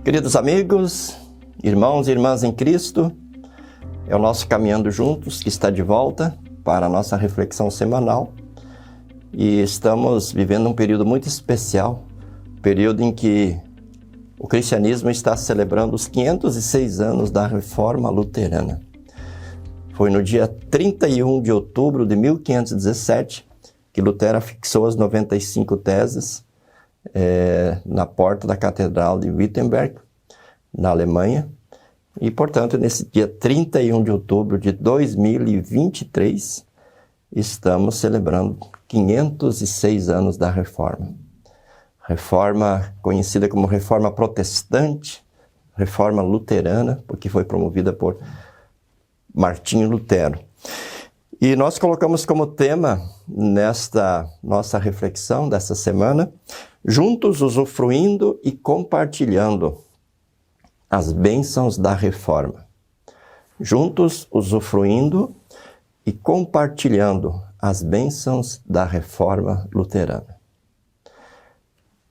Queridos amigos, irmãos e irmãs em Cristo, é o nosso Caminhando Juntos que está de volta para a nossa reflexão semanal e estamos vivendo um período muito especial, período em que o cristianismo está celebrando os 506 anos da Reforma Luterana. Foi no dia 31 de outubro de 1517 que Lutero fixou as 95 teses na porta da Catedral de Wittenberg, na Alemanha. E, portanto, nesse dia 31 de outubro de 2023, estamos celebrando 506 anos da Reforma. Reforma conhecida como Reforma Protestante, Reforma Luterana, porque foi promovida por Martinho Lutero. E nós colocamos como tema, nesta nossa reflexão dessa semana, juntos usufruindo e compartilhando as bênçãos da Reforma. Juntos usufruindo e compartilhando as bênçãos da Reforma Luterana.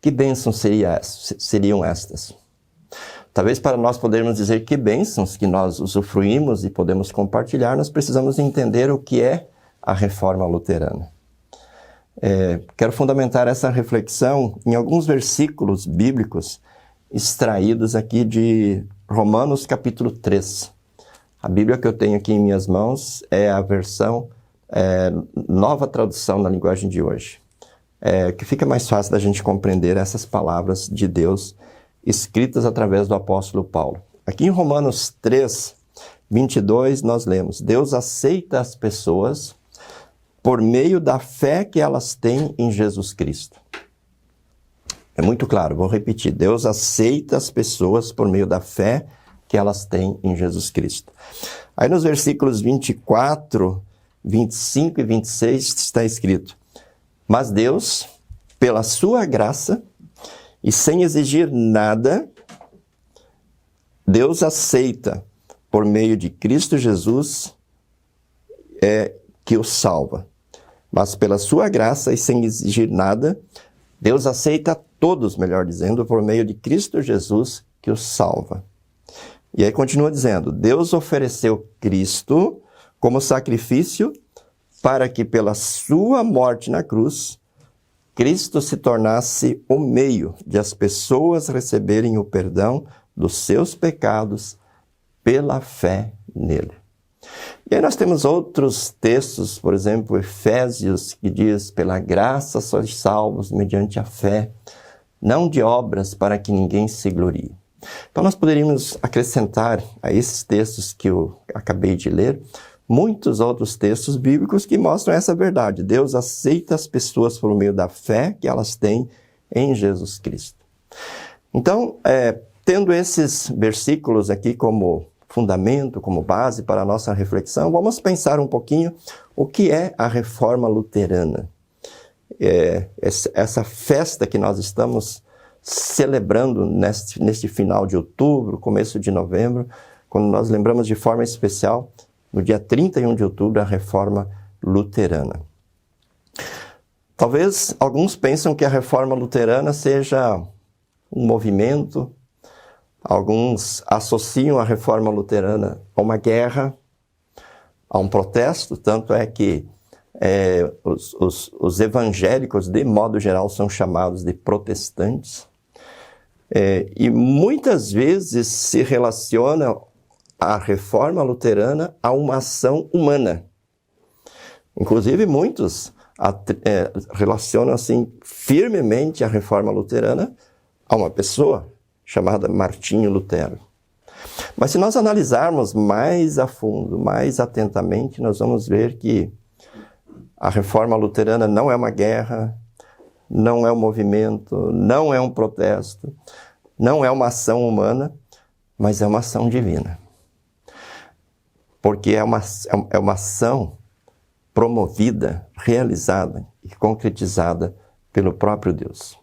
Que bênçãos seriam estas? Talvez para nós podermos dizer que bênçãos que nós usufruímos e podemos compartilhar, nós precisamos entender o que é a Reforma Luterana. Quero fundamentar essa reflexão em alguns versículos bíblicos extraídos aqui de Romanos capítulo 3. A Bíblia que eu tenho aqui em minhas mãos é a versão nova tradução na linguagem de hoje. Que fica mais fácil da gente compreender essas palavras de Deus escritas através do apóstolo Paulo. Aqui em Romanos 3, 22, nós lemos: Deus aceita as pessoas por meio da fé que elas têm em Jesus Cristo. É muito claro, vou repetir. Deus aceita as pessoas por meio da fé que elas têm em Jesus Cristo. Aí nos versículos 24, 25 e 26 está escrito: Mas Deus, pela sua graça e sem exigir nada, Deus aceita por meio de Cristo Jesus que o salva. Mas pela sua graça e sem exigir nada, Deus aceita todos, melhor dizendo, por meio de Cristo Jesus que o salva. E aí continua dizendo: Deus ofereceu Cristo como sacrifício para que pela sua morte na cruz, Cristo se tornasse o meio de as pessoas receberem o perdão dos seus pecados pela fé nele. E aí nós temos outros textos, por exemplo, Efésios, que diz: pela graça sois salvos mediante a fé, não de obras para que ninguém se glorie. Então nós poderíamos acrescentar a esses textos que eu acabei de ler, muitos outros textos bíblicos que mostram essa verdade. Deus aceita as pessoas por meio da fé que elas têm em Jesus Cristo. Então, tendo esses versículos aqui como fundamento, como base para a nossa reflexão, vamos pensar um pouquinho o que é a Reforma Luterana. Essa festa que nós estamos celebrando neste final de outubro, começo de novembro, quando nós lembramos de forma especial, no dia 31 de outubro, a Reforma Luterana. Talvez alguns pensam que a Reforma Luterana seja um movimento, alguns associam a Reforma Luterana a uma guerra, a um protesto, tanto é que os evangélicos, de modo geral, são chamados de protestantes. E muitas vezes se relaciona a Reforma Luterana a uma ação humana. Inclusive, muitos relacionam assim firmemente a Reforma Luterana a uma pessoa chamada Martinho Lutero. Mas se nós analisarmos mais a fundo, mais atentamente, nós vamos ver que a Reforma Luterana não é uma guerra, não é um movimento, não é um protesto, não é uma ação humana, mas é uma ação divina. Porque é uma ação promovida, realizada e concretizada pelo próprio Deus.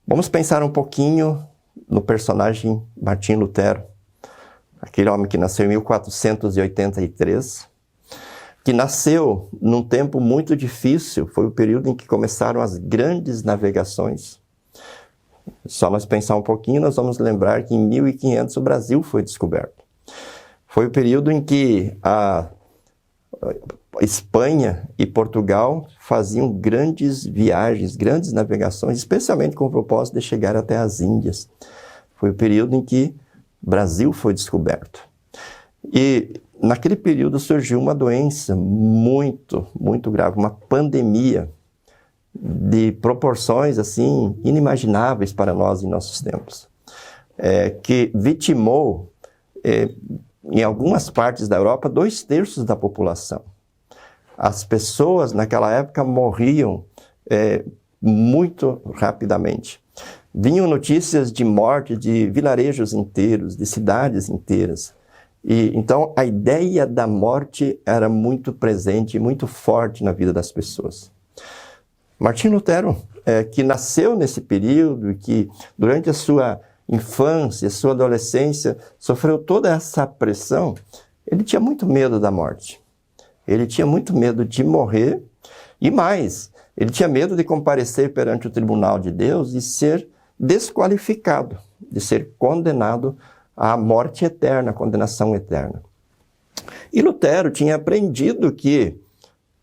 Vamos pensar um pouquinho no personagem Martinho Lutero, aquele homem que nasceu em 1483, que nasceu num tempo muito difícil, foi o período em que começaram as grandes navegações. Só nós pensar um pouquinho, nós vamos lembrar que em 1500 o Brasil foi descoberto. Foi o período em que a Espanha e Portugal faziam grandes viagens, grandes navegações, especialmente com o propósito de chegar até as Índias. Foi o período em que o Brasil foi descoberto. E naquele período surgiu uma doença muito grave, uma pandemia de proporções assim inimagináveis para nós em nossos tempos, que vitimou em algumas partes da Europa 2/3 da população. As pessoas naquela época morriam muito rapidamente. Vinham notícias de morte de vilarejos inteiros, de cidades inteiras. E então a ideia da morte era muito presente, muito forte na vida das pessoas. Martinho Lutero, que nasceu nesse período, que durante a sua infância, sua adolescência, sofreu toda essa pressão, ele tinha muito medo da morte. Ele tinha muito medo de morrer e mais, ele tinha medo de comparecer perante o tribunal de Deus e ser desqualificado, de ser condenado à morte eterna, à condenação eterna. E Lutero tinha aprendido que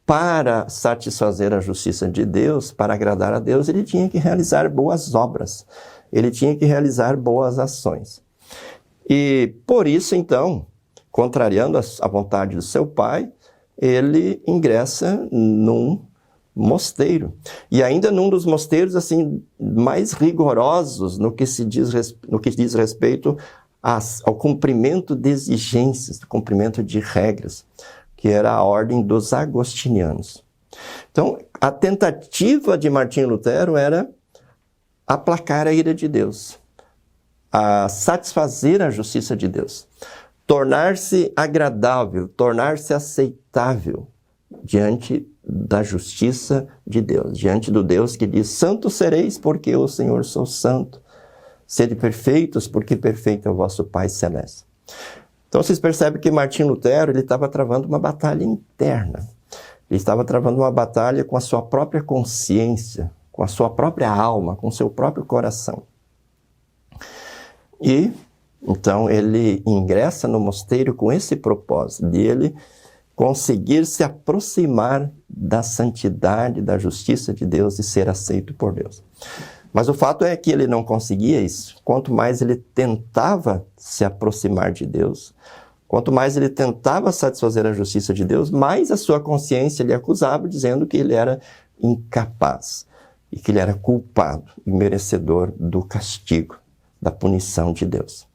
para satisfazer a justiça de Deus, para agradar a Deus, ele tinha que realizar boas obras, ele tinha que realizar boas ações. E por isso, então, contrariando a vontade do seu pai, ele ingressa num mosteiro. E ainda num dos mosteiros assim, mais rigorosos no que diz respeito ao cumprimento de exigências, ao cumprimento de regras, que era a ordem dos agostinianos. Então, a tentativa de Martinho Lutero era aplacar a ira de Deus, a satisfazer a justiça de Deus, tornar-se agradável, tornar-se aceitável diante da justiça de Deus, diante do Deus que diz: santo sereis porque eu, Senhor, sou santo, sede perfeitos porque perfeito é o vosso Pai Celeste. Então vocês percebem que Martinho Lutero ele estava travando uma batalha interna, ele estava travando uma batalha com a sua própria consciência, com a sua própria alma, com o seu próprio coração. E então ele ingressa no mosteiro com esse propósito de ele conseguir se aproximar da santidade, da justiça de Deus e ser aceito por Deus. Mas o fato é que ele não conseguia isso. Quanto mais ele tentava se aproximar de Deus, quanto mais ele tentava satisfazer a justiça de Deus, mais a sua consciência lhe acusava, dizendo que ele era incapaz e que ele era culpado e merecedor do castigo, da punição de Deus.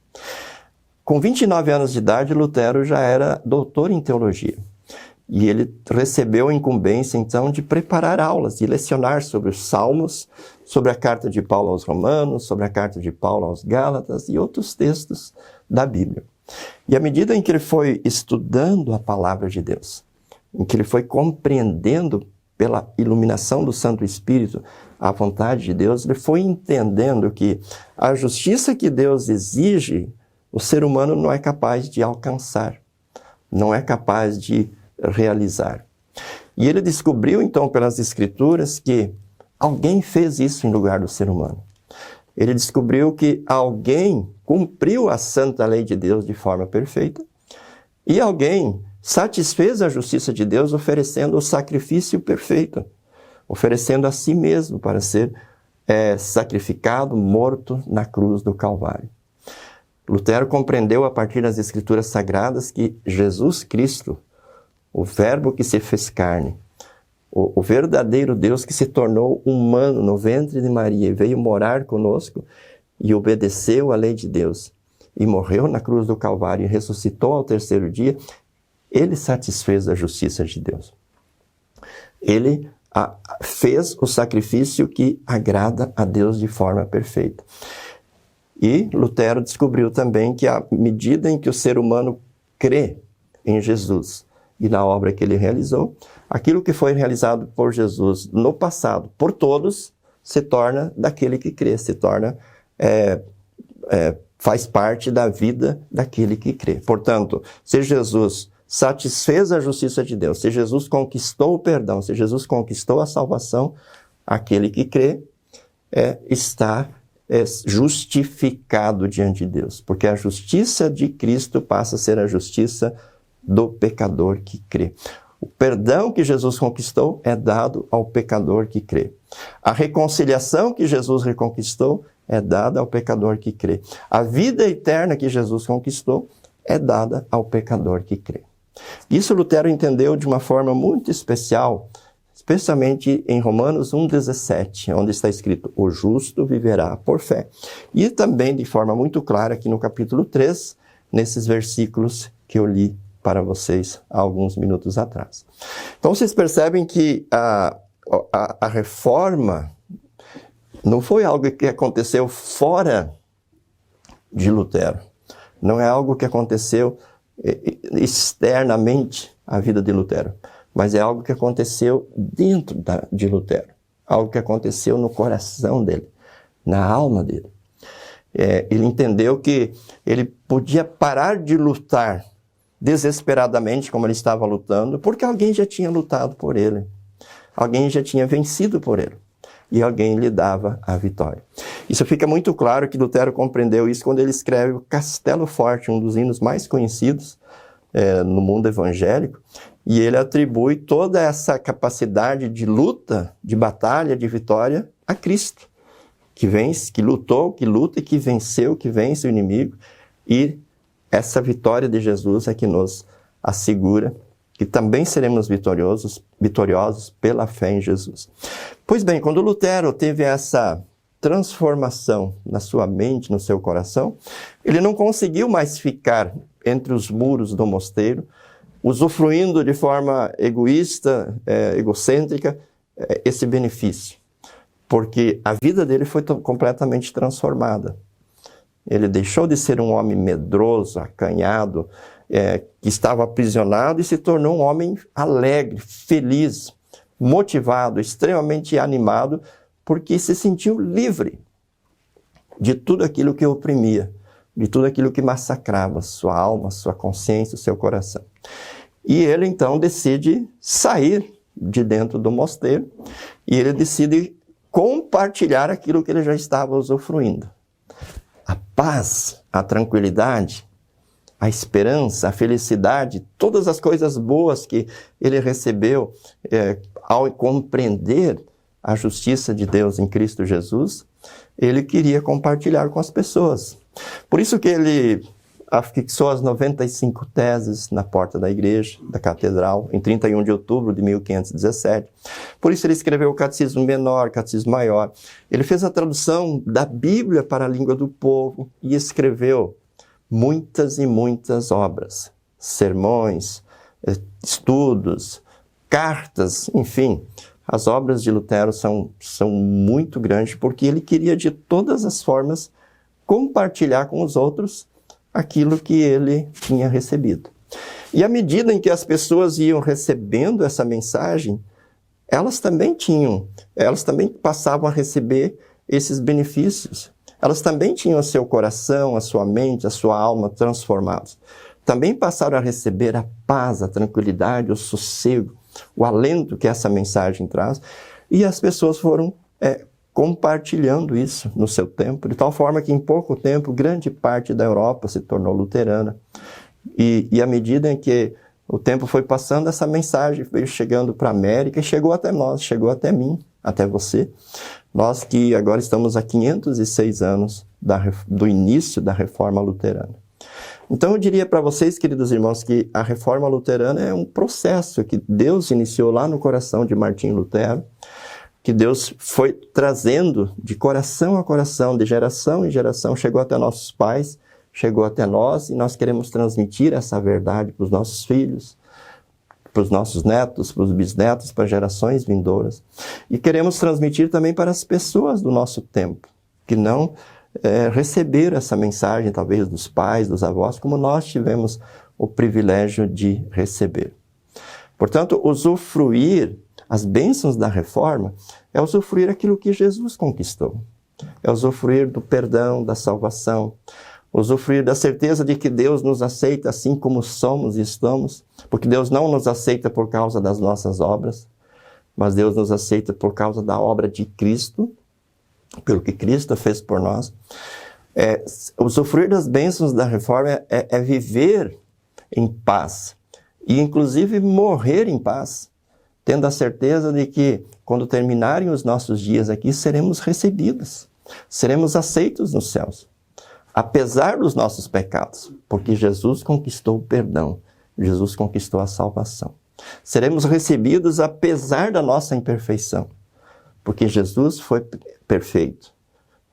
Com 29 anos de idade, Lutero já era doutor em teologia. E ele recebeu a incumbência, então, de preparar aulas, de lecionar sobre os Salmos, sobre a carta de Paulo aos Romanos, sobre a carta de Paulo aos Gálatas e outros textos da Bíblia. E à medida em que ele foi estudando a palavra de Deus, em que ele foi compreendendo pela iluminação do Santo Espírito a vontade de Deus, ele foi entendendo que a justiça que Deus exige, o ser humano não é capaz de alcançar, não é capaz de realizar. E ele descobriu, então, pelas Escrituras, que alguém fez isso em lugar do ser humano. Ele descobriu que alguém cumpriu a santa lei de Deus de forma perfeita e alguém satisfez a justiça de Deus oferecendo o sacrifício perfeito, oferecendo a si mesmo para ser sacrificado, morto na cruz do Calvário. Lutero compreendeu a partir das Escrituras Sagradas que Jesus Cristo, o Verbo que se fez carne, o verdadeiro Deus que se tornou humano no ventre de Maria e veio morar conosco e obedeceu à lei de Deus e morreu na cruz do Calvário e ressuscitou ao terceiro dia, ele satisfez a justiça de Deus. Ele fez o sacrifício que agrada a Deus de forma perfeita. E Lutero descobriu também que à medida em que o ser humano crê em Jesus e na obra que ele realizou, aquilo que foi realizado por Jesus no passado, por todos, se torna daquele que crê, se torna, faz parte da vida daquele que crê. Portanto, se Jesus satisfez a justiça de Deus, se Jesus conquistou o perdão, se Jesus conquistou a salvação, aquele que crê está justificado diante de Deus, porque a justiça de Cristo passa a ser a justiça do pecador que crê. O perdão que Jesus conquistou é dado ao pecador que crê. A reconciliação que Jesus reconquistou é dada ao pecador que crê. A vida eterna que Jesus conquistou é dada ao pecador que crê. Isso Lutero entendeu de uma forma muito especial, especialmente em Romanos 1,17, onde está escrito: o justo viverá por fé. E também de forma muito clara aqui no capítulo 3, nesses versículos que eu li para vocês há alguns minutos atrás. Então vocês percebem que a reforma não foi algo que aconteceu fora de Lutero. Não é algo que aconteceu externamente à vida de Lutero, mas é algo que aconteceu dentro de Lutero. Algo que aconteceu no coração dele, na alma dele. Ele entendeu que ele podia parar de lutar desesperadamente como ele estava lutando, porque alguém já tinha lutado por ele. Alguém já tinha vencido por ele. E alguém lhe dava a vitória. Isso fica muito claro que Lutero compreendeu isso quando ele escreve o Castelo Forte, um dos hinos mais conhecidos no mundo evangélico, e ele atribui toda essa capacidade de luta, de batalha, de vitória a Cristo, que vence, que lutou, que luta e que venceu, que vence o inimigo, e essa vitória de Jesus é que nos assegura que também seremos vitoriosos pela fé em Jesus. Pois bem, quando Lutero teve essa transformação na sua mente, no seu coração, ele não conseguiu mais ficar entre os muros do mosteiro, usufruindo de forma egoísta, egocêntrica, esse benefício. Porque a vida dele foi completamente transformada. Ele deixou de ser um homem medroso, acanhado, que estava aprisionado, e se tornou um homem alegre, feliz, motivado, extremamente animado, porque se sentiu livre de tudo aquilo que oprimia, de tudo aquilo que massacrava sua alma, sua consciência, seu coração. E ele então decide sair de dentro do mosteiro, e ele decide compartilhar aquilo que ele já estava usufruindo. A paz, a tranquilidade, a esperança, a felicidade, todas as coisas boas que ele recebeu ao compreender a justiça de Deus em Cristo Jesus, ele queria compartilhar com as pessoas. Por isso que ele afixou as 95 teses na porta da igreja, da catedral, em 31 de outubro de 1517. Por isso ele escreveu o Catecismo Menor, Catecismo Maior. Ele fez a tradução da Bíblia para a língua do povo e escreveu muitas e muitas obras, sermões, estudos, cartas, enfim. As obras de Lutero são muito grandes porque ele queria de todas as formas compartilhar com os outros aquilo que ele tinha recebido. E à medida em que as pessoas iam recebendo essa mensagem, elas também passavam a receber esses benefícios. Elas também tinham o seu coração, a sua mente, a sua alma transformados. Também passaram a receber a paz, a tranquilidade, o sossego, o alento que essa mensagem traz. E as pessoas foram compartilhando isso no seu tempo, de tal forma que em pouco tempo grande parte da Europa se tornou luterana. E à medida em que o tempo foi passando, essa mensagem veio chegando para a América e chegou até nós, chegou até mim, até você. Nós que agora estamos há 506 anos do início da Reforma Luterana. Então eu diria para vocês, queridos irmãos, que a Reforma Luterana é um processo que Deus iniciou lá no coração de Martim Lutero, que Deus foi trazendo de coração a coração, de geração em geração, chegou até nossos pais, chegou até nós, e nós queremos transmitir essa verdade para os nossos filhos, para os nossos netos, para os bisnetos, para gerações vindouras. E queremos transmitir também para as pessoas do nosso tempo, que não receberam essa mensagem, talvez dos pais, dos avós, como nós tivemos o privilégio de receber. Portanto, usufruir as bênçãos da reforma é usufruir aquilo que Jesus conquistou. É usufruir do perdão, da salvação, usufruir da certeza de que Deus nos aceita assim como somos e estamos, porque Deus não nos aceita por causa das nossas obras, mas Deus nos aceita por causa da obra de Cristo pelo que Cristo fez por nós. Usufruir das bênçãos da reforma é viver em paz e, inclusive, morrer em paz, tendo a certeza de que, quando terminarem os nossos dias aqui, seremos recebidos, seremos aceitos nos céus, apesar dos nossos pecados, porque Jesus conquistou o perdão, Jesus conquistou a salvação. Seremos recebidos apesar da nossa imperfeição, porque Jesus foi perfeito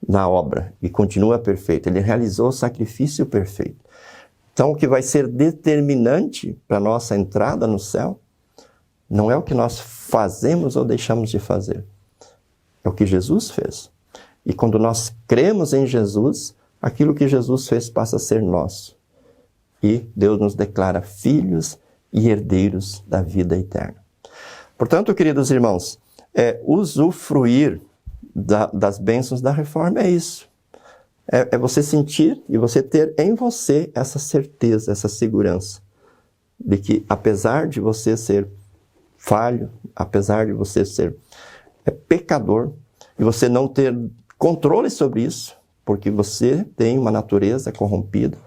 na obra e continua perfeito. Ele realizou o sacrifício perfeito. Então, o que vai ser determinante para a nossa entrada no céu não é o que nós fazemos ou deixamos de fazer. É o que Jesus fez. E quando nós cremos em Jesus, aquilo que Jesus fez passa a ser nosso. E Deus nos declara filhos e herdeiros da vida eterna. Portanto, queridos irmãos, usufruir das bênçãos da reforma é isso. É você sentir e você ter em você essa certeza, essa segurança de que, apesar de você ser falho, apesar de você ser pecador, e você não ter controle sobre isso, porque você tem uma natureza corrompida,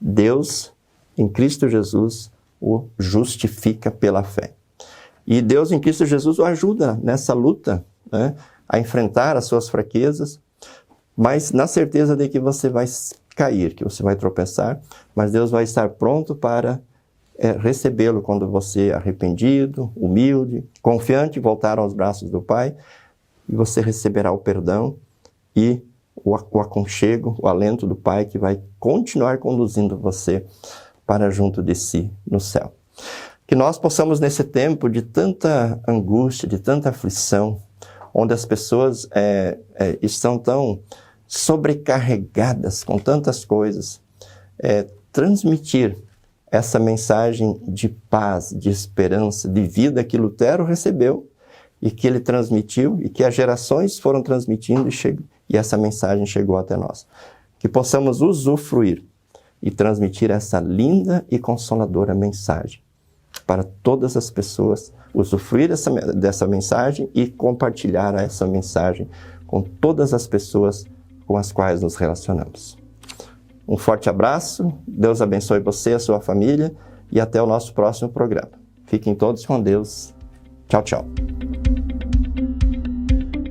Deus, em Cristo Jesus, o justifica pela fé. E Deus, em Cristo Jesus, o ajuda nessa luta, né, a enfrentar as suas fraquezas, mas na certeza de que você vai cair, que você vai tropeçar, mas Deus vai estar pronto para recebê-lo quando você, arrependido, humilde, confiante, voltar aos braços do Pai, e você receberá o perdão e o aconchego, o alento do Pai, que vai continuar conduzindo você para junto de si no céu. Que nós possamos, nesse tempo de tanta angústia, de tanta aflição, onde as pessoas estão tão sobrecarregadas com tantas coisas, transmitir essa mensagem de paz, de esperança, de vida que Lutero recebeu e que ele transmitiu e que as gerações foram transmitindo e essa mensagem chegou até nós. Que possamos usufruir e transmitir essa linda e consoladora mensagem para todas as pessoas, usufruir dessa mensagem e compartilhar essa mensagem com todas as pessoas com as quais nos relacionamos. Um forte abraço, Deus abençoe você e a sua família e até o nosso próximo programa. Fiquem todos com Deus. Tchau, tchau.